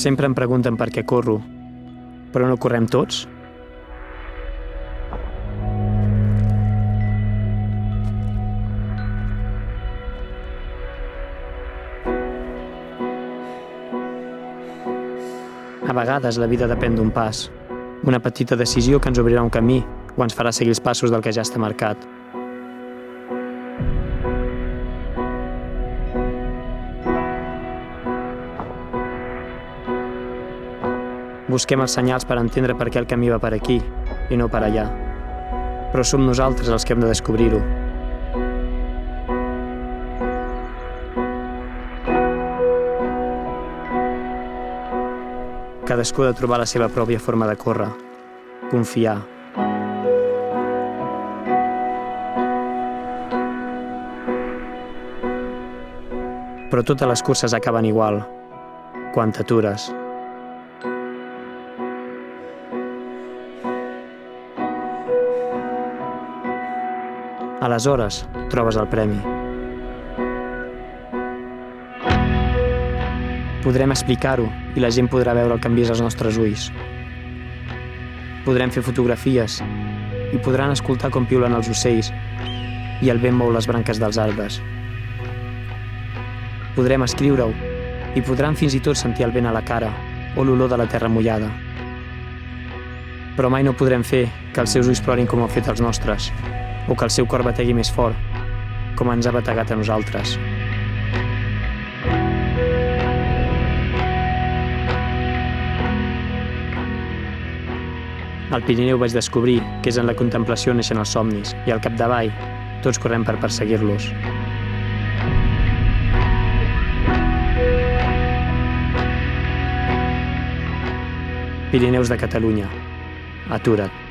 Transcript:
Sempre em pregunten per què corro, però no correm tots? A vegades la vida depèn d'un pas, una petita decisió que ens obrirà un camí o ens farà seguir els passos del que ja està marcat. Busquem els senyals per entendre per què el camí va per aquí i no per allà. Però som nosaltres els que hem de descobrir-ho. Cadascú ha de trobar la seva pròpia forma de córrer, confiar. Però totes les curses acaben igual, quan t'atures. Aleshores, trobes el premi. Podrem explicar-ho i la gent podrà veure el que han vist als nostres ulls. Podrem fer fotografies i podran escoltar com piulen els ocells i el vent mou les branques dels arbres. Podrem escriure-ho i podran fins i tot sentir el vent a la cara o l'olor de la terra mullada. Però mai no podrem fer que els seus ulls plorin com han fet els nostres o que el seu cor bategui més fort, com ens ha bategat a nosaltres. Al Pirineu vaig descobrir que és en la contemplació neixen els somnis i al capdavall tots correm per perseguir-los. Pirineus de Catalunya, atura't.